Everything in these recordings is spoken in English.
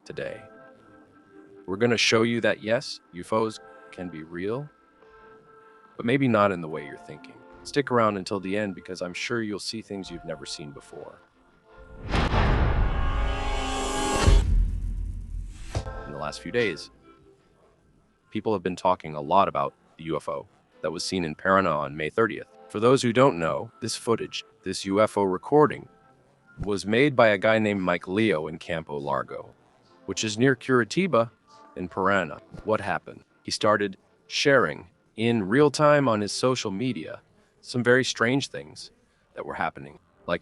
today. We're going to show you that yes, UFOs can be real, but maybe not in the way you're thinking. Stick around until the end because I'm sure you'll see things you've never seen before. In the last few days, people have been talking a lot about the UFO that was seen in Paraná on May 30th. For those who don't know, this footage, this UFO recording, was made by a guy named Mike Leo in Campo Largo, which is near Curitiba in Paraná. What happened? He started sharing in real time on his social media some very strange things that were happening. Like,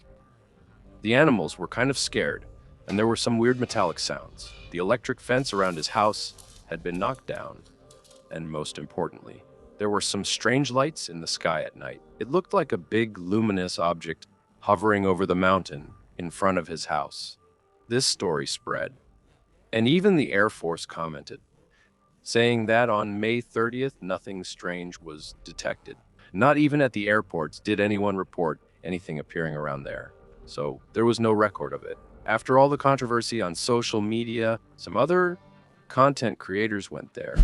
the animals were kind of scared, and there were some weird metallic sounds. The electric fence around his house had been knocked down, and most importantly, there were some strange lights in the sky at night. It looked like a big luminous object hovering over the mountain in front of his house. This story spread, and even the Air Force commented, saying that on May 30th, nothing strange was detected. Not even at the airports did anyone report anything appearing around there, so there was no record of it. After all the controversy on social media, some other content creators went there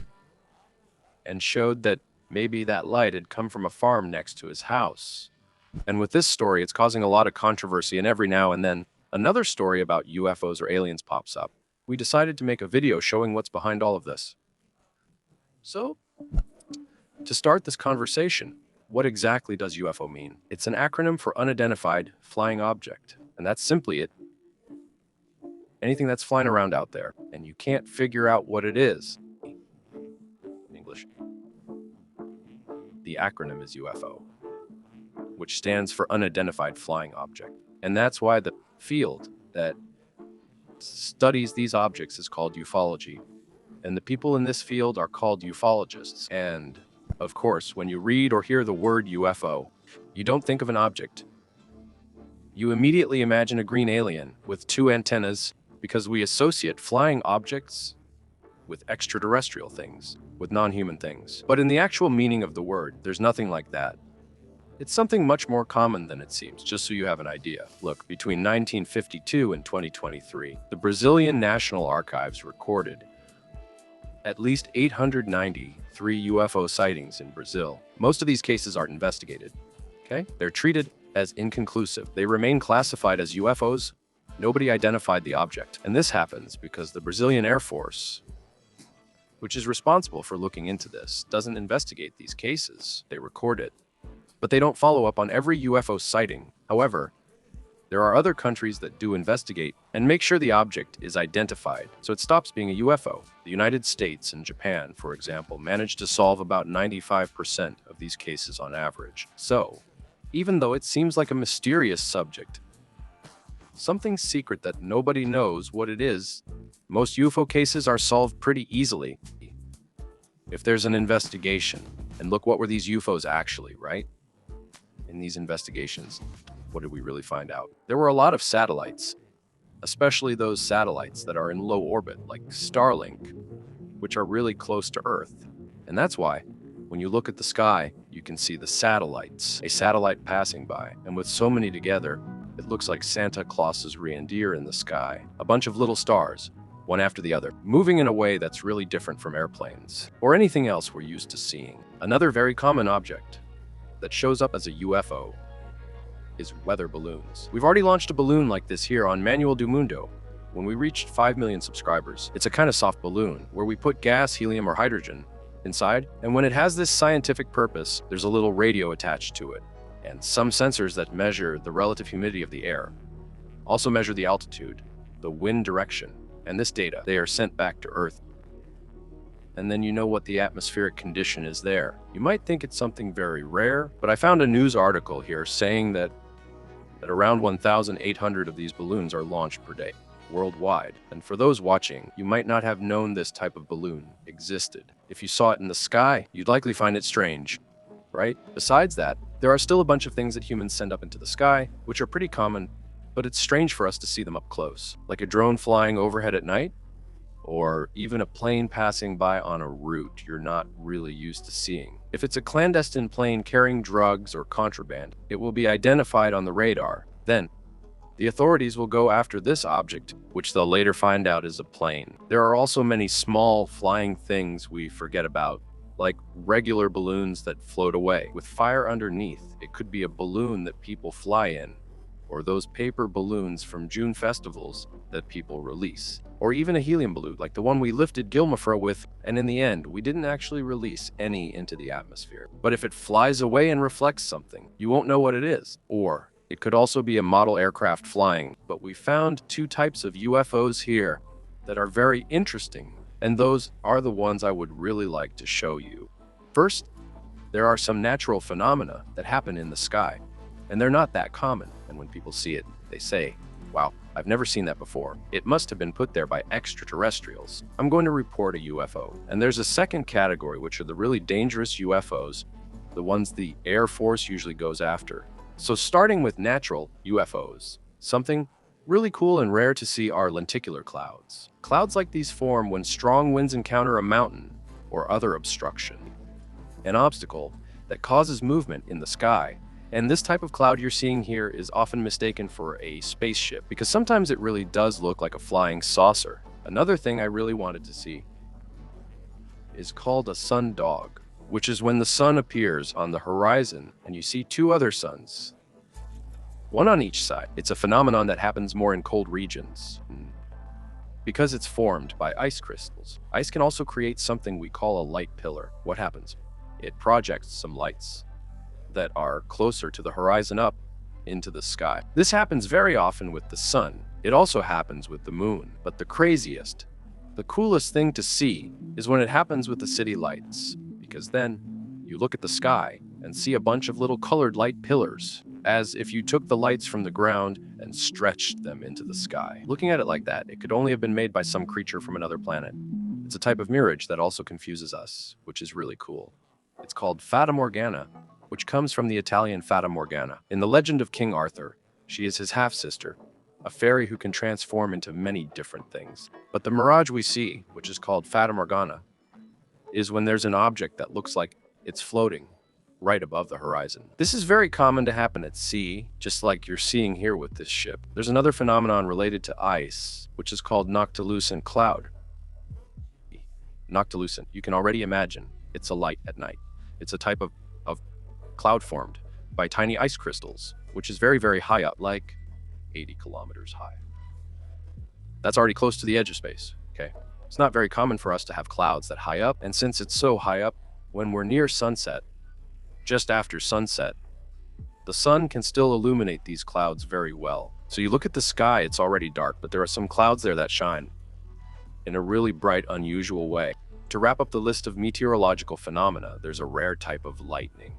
and showed that maybe that light had come from a farm next to his house. And with this story, it's causing a lot of controversy, and every now and then, another story about UFOs or aliens pops up. We decided to make a video showing what's behind all of this. So, to start this conversation, what exactly does UFO mean? It's an acronym for Unidentified Flying Object, and that's simply it. Anything that's flying around out there, and you can't figure out what it is. In English, the acronym is UFO, which stands for Unidentified Flying Object. And that's why the field that studies these objects is called ufology. And the people in this field are called ufologists. And of course, when you read or hear the word UFO, you don't think of an object. You immediately imagine a green alien with two antennas because we associate flying objects with extraterrestrial things, with non-human things. But in the actual meaning of the word, there's nothing like that. It's something much more common than it seems, just so you have an idea. Look, between 1952 and 2023, the Brazilian National Archives recorded at least 893 UFO sightings in Brazil. Most of these cases aren't investigated, okay? They're treated as inconclusive. They remain classified as UFOs. Nobody identified the object. And this happens because the Brazilian Air Force, which is responsible for looking into this, doesn't investigate these cases. They record it, but they don't follow up on every UFO sighting. However, there are other countries that do investigate and make sure the object is identified, so it stops being a UFO. The United States and Japan, for example, managed to solve about 95% of these cases on average. So, even though it seems like a mysterious subject, something secret that nobody knows what it is, most UFO cases are solved pretty easily if there's an investigation. And look, what were these UFOs actually, right? In these investigations, what did we really find out? There were a lot of satellites, especially those satellites that are in low orbit, like Starlink, which are really close to Earth. And that's why, when you look at the sky, you can see the satellites, a satellite passing by. And with so many together, it looks like Santa Claus's reindeer in the sky. A bunch of little stars, one after the other, moving in a way that's really different from airplanes or anything else we're used to seeing. Another very common object that shows up as a UFO is weather balloons. We've already launched a balloon like this here on Manual do Mundo when we reached 5 million subscribers. It's a kind of soft balloon where we put gas, helium, or hydrogen inside, and when it has this scientific purpose, there's a little radio attached to it, and some sensors that measure the relative humidity of the air, also measure the altitude, the wind direction, and this data, they are sent back to Earth. And then you know what the atmospheric condition is there. You might think it's something very rare, but I found a news article here saying that around 1,800 of these balloons are launched per day worldwide. And for those watching, you might not have known this type of balloon existed. If you saw it in the sky, you'd likely find it strange, right? Besides that, there are still a bunch of things that humans send up into the sky, which are pretty common, but it's strange for us to see them up close, like a drone flying overhead at night, or even a plane passing by on a route you're not really used to seeing. If it's a clandestine plane carrying drugs or contraband, it will be identified on the radar. Then, The authorities will go after this object, which they'll later find out is a plane. There are also many small flying things we forget about, like regular balloons that float away with fire underneath. It could be a balloon that people fly in, or those paper balloons from June festivals that people release, or even a helium balloon like the one we lifted Gilmafro with, and in the end, we didn't actually release any into the atmosphere. But if it flies away and reflects something, you won't know what it is. Or it could also be a model aircraft flying. But we found two types of UFOs here that are very interesting, and those are the ones I would really like to show you. First, there are some natural phenomena that happen in the sky, and they're not that common. And when people see it, they say, "Wow, I've never seen that before. It must have been put there by extraterrestrials." I'm going to report a UFO. And there's a second category, which are the really dangerous UFOs, the ones the Air Force usually goes after. So starting with natural UFOs, something really cool and rare to see are lenticular clouds. Clouds like these form when strong winds encounter a mountain or other obstruction, an obstacle that causes movement in the sky. And this type of cloud you're seeing here is often mistaken for a spaceship because sometimes it really does look like a flying saucer. Another thing I really wanted to see is called a sun dog, which is when the sun appears on the horizon and you see two other suns, one on each side. It's a phenomenon that happens more in cold regions because it's formed by ice crystals. Ice can also create something we call a light pillar. What happens? It projects some lights that are closer to the horizon up into the sky. This happens very often with the sun. It also happens with the moon. But the craziest, the coolest thing to see is when it happens with the city lights, because then you look at the sky and see a bunch of little colored light pillars, as if you took the lights from the ground and stretched them into the sky. Looking at it like that, it could only have been made by some creature from another planet. It's a type of mirage that also confuses us, which is really cool. It's called Fata Morgana, which comes from the Italian Fata Morgana. In the legend of King Arthur, she is his half-sister, a fairy who can transform into many different things. But the mirage we see, which is called Fata Morgana, is when there's an object that looks like it's floating right above the horizon. This is very common to happen at sea, just like you're seeing here with this ship. There's another phenomenon related to ice, which is called noctilucent cloud. Noctilucent, you can already imagine, it's a light at night. It's a type of cloud formed by tiny ice crystals, which is very, very high up, like 80 kilometers high. That's already close to the edge of space, okay? It's not very common for us to have clouds that high up, and since it's so high up, when we're near sunset, just after sunset, the sun can still illuminate these clouds very well. So you look at the sky, it's already dark, but there are some clouds there that shine in a really bright, unusual way. To wrap up the list of meteorological phenomena, there's a rare type of lightning.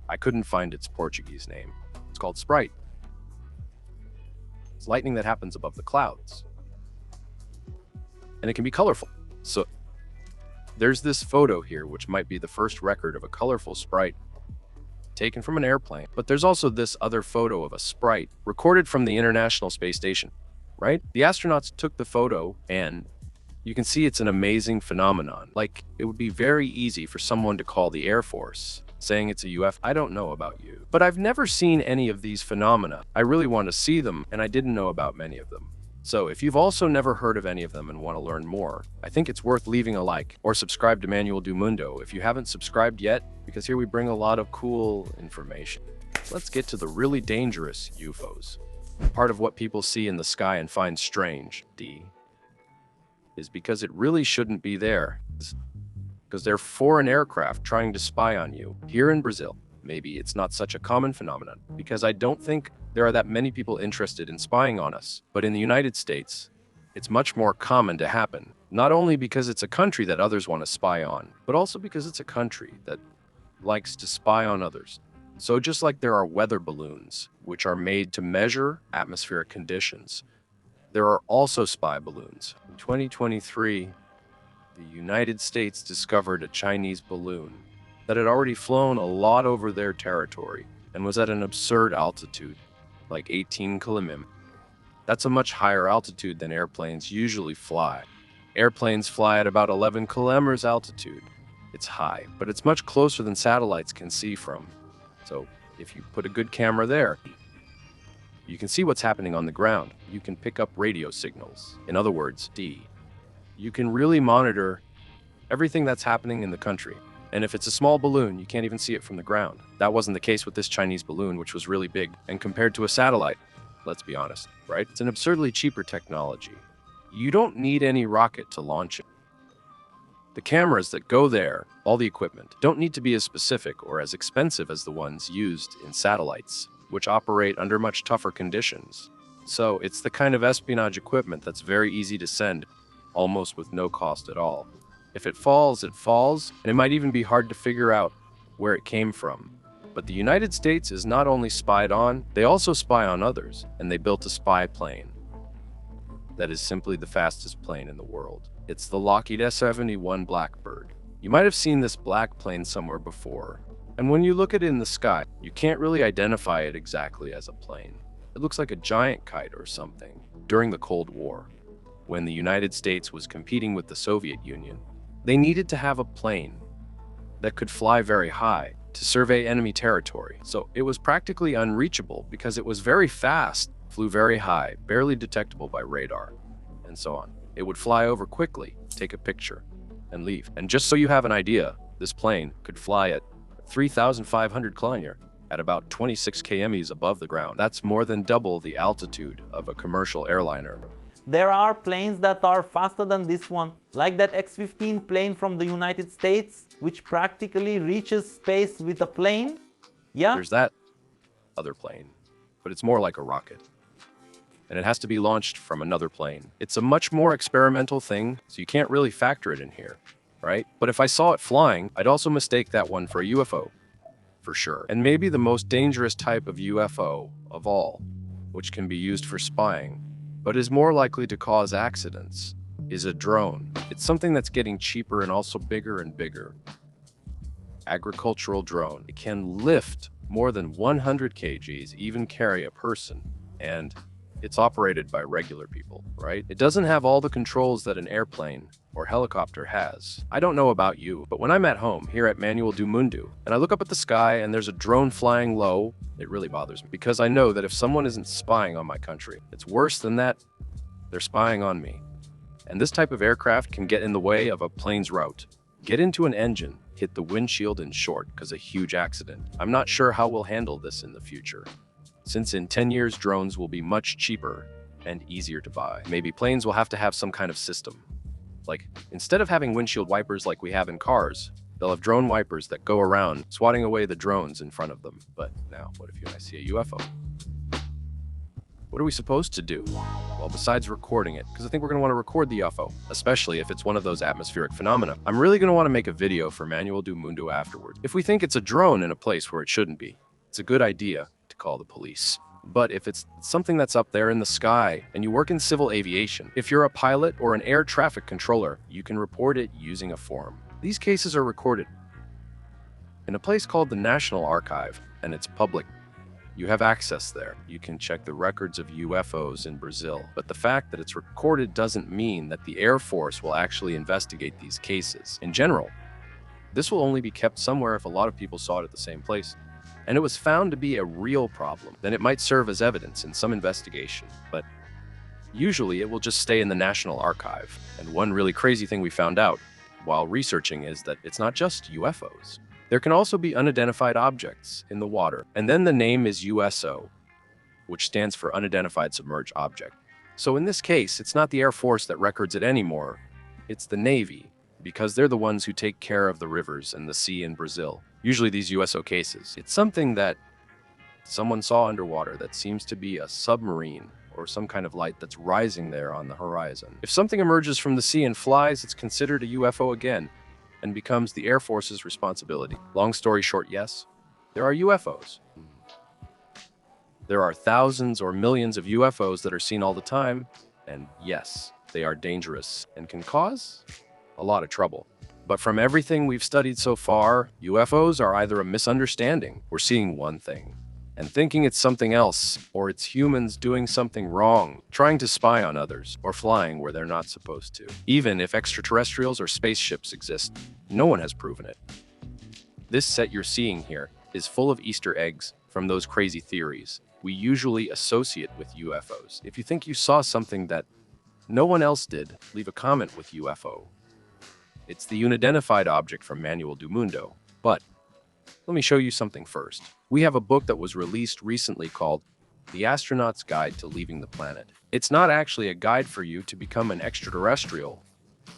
I couldn't find its Portuguese name. It's called sprite. It's lightning that happens above the clouds. And it can be colorful. So there's this photo here, which might be the first record of a colorful sprite taken from an airplane. But there's also this other photo of a sprite recorded from the International Space Station, right? The astronauts took the photo and you can see it's an amazing phenomenon. Like, it would be very easy for someone to call the Air Force saying it's a UFO. I don't know about you, but I've never seen any of these phenomena. I really want to see them, and I didn't know about many of them. So if you've also never heard of any of them and want to learn more, I think it's worth leaving a like or subscribe to Manual do Mundo if you haven't subscribed yet, because here we bring a lot of cool information. Let's get to the really dangerous UFOs. Part of what people see in the sky and find strange, is because it really shouldn't be there. Because they're foreign aircraft trying to spy on you. Here in Brazil, maybe it's not such a common phenomenon, because I don't think there are that many people interested in spying on us. But in the United States, it's much more common to happen. Not only because it's a country that others want to spy on, but also because it's a country that likes to spy on others. So just like there are weather balloons, which are made to measure atmospheric conditions, there are also spy balloons. In 2023, the United States discovered a Chinese balloon that had already flown a lot over their territory and was at an absurd altitude, like 18 km. That's a much higher altitude than airplanes usually fly. Airplanes fly at about 11 kilometers altitude. It's high, but it's much closer than satellites can see from. So if you put a good camera there, You can see what's happening on the ground. You can pick up radio signals. In other words, you can really monitor everything that's happening in the country. And if it's a small balloon, you can't even see it from the ground. That wasn't the case with this Chinese balloon, which was really big. And compared to a satellite, let's be honest, right? It's an absurdly cheaper technology. You don't need any rocket to launch it. The cameras that go there, all the equipment, don't need to be as specific or as expensive as the ones used in satellites, which operate under much tougher conditions. So it's the kind of espionage equipment that's very easy to send, almost with no cost at all. If it falls, and it might even be hard to figure out where it came from. But the United States is not only spied on, they also spy on others, and they built a spy plane that is simply the fastest plane in the world. It's the Lockheed S-71 Blackbird. You might have seen this black plane somewhere before, and when you look at it in the sky, you can't really identify it exactly as a plane. It looks like a giant kite or something. During the Cold War, when the United States was competing with the Soviet Union, they needed to have a plane that could fly very high to survey enemy territory. So it was practically unreachable because it was very fast, flew very high, barely detectable by radar, and so on. It would fly over quickly, take a picture, and leave. And just so you have an idea, this plane could fly at 3,500 km at about 26 km above the ground. That's more than double the altitude of a commercial airliner. There are planes that are faster than this one, like that X-15 plane from the United States, which practically reaches space with a plane. Yeah? There's that other plane, but it's more like a rocket. And it has to be launched from another plane. It's a much more experimental thing, so you can't really factor it in here, right? But if I saw it flying, I'd also mistake that one for a UFO, for sure. And maybe the most dangerous type of UFO of all, which can be used for spying, but is more likely to cause accidents, is a drone. It's something that's getting cheaper and also bigger and bigger. Agricultural drone. It can lift more than 100 kgs, even carry a person, and it's operated by regular people, right? It doesn't have all the controls that an airplane or helicopter has. I don't know about you, but when I'm at home here at Manuel do Mundo, and I look up at the sky and there's a drone flying low, it really bothers me because I know that if someone isn't spying on my country, it's worse than that, they're spying on me. And this type of aircraft can get in the way of a plane's route, get into an engine, hit the windshield in short because a huge accident. I'm not sure how we'll handle this in the future, since in 10 years drones will be much cheaper and easier to buy. Maybe planes will have to have some kind of system. Like, instead of having windshield wipers like we have in cars, they'll have drone wipers that go around swatting away the drones in front of them. But now, what if you and I see a UFO? What are we supposed to do? Well, besides recording it, because I think we're going to want to record the UFO, especially if it's one of those atmospheric phenomena. I'm really going to want to make a video for Manuel do Mundo afterwards. If we think it's a drone in a place where it shouldn't be, it's a good idea to call the police. But if it's something that's up there in the sky and you work in civil aviation, if you're a pilot or an air traffic controller, you can report it using a form. These cases are recorded in a place called the National Archive, and it's public. You have access there. You can check the records of UFOs in Brazil. But the fact that it's recorded doesn't mean that the Air Force will actually investigate these cases. In general, this will only be kept somewhere if a lot of people saw it at the same place, and it was found to be a real problem. Then it might serve as evidence in some investigation, but usually it will just stay in the National Archive. And one really crazy thing we found out while researching is that it's not just UFOs. There can also be unidentified objects in the water. And then the name is USO, which stands for Unidentified Submerged Object. So in this case, it's not the Air Force that records it anymore, it's the Navy, because they're the ones who take care of the rivers and the sea in Brazil. Usually these USO cases, it's something that someone saw underwater that seems to be a submarine or some kind of light that's rising there on the horizon. If something emerges from the sea and flies, it's considered a UFO again and becomes the Air Force's responsibility. Long story short, yes, there are UFOs. There are thousands or millions of UFOs that are seen all the time, and yes, they are dangerous and can cause a lot of trouble. But from everything we've studied so far, UFOs are either a misunderstanding, we're seeing one thing, and thinking it's something else, or it's humans doing something wrong, trying to spy on others, or flying where they're not supposed to. Even if extraterrestrials or spaceships exist, no one has proven it. This set you're seeing here is full of Easter eggs from those crazy theories. we usually associate with UFOs. If you think you saw something that no one else did, leave a comment with UFO. It's the unidentified object from Manuel do Mundo. But let me show you something first. We have a book that was released recently called The Astronaut's Guide to Leaving the Planet. It's not actually a guide for you to become an extraterrestrial,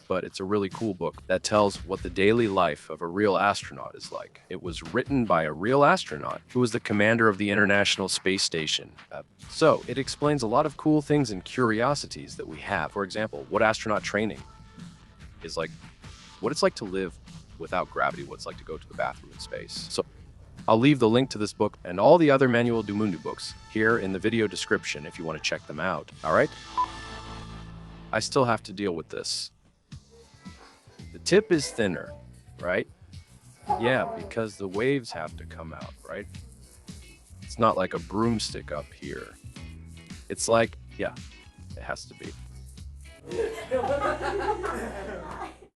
but it's a really cool book that tells what the daily life of a real astronaut is like. It was written by a real astronaut who was the commander of the International Space Station. So it explains a lot of cool things and curiosities that we have. For example, what astronaut training is like, what it's like to live without gravity, what it's like to go to the bathroom in space. So I'll leave the link to this book and all the other Manuel do Mundo books here in the video description if you want to check them out. All right? I still have to deal with this. The tip is thinner, right? Yeah, because the waves have to come out, right? It's not like a broomstick up here. It's like, yeah, it has to be.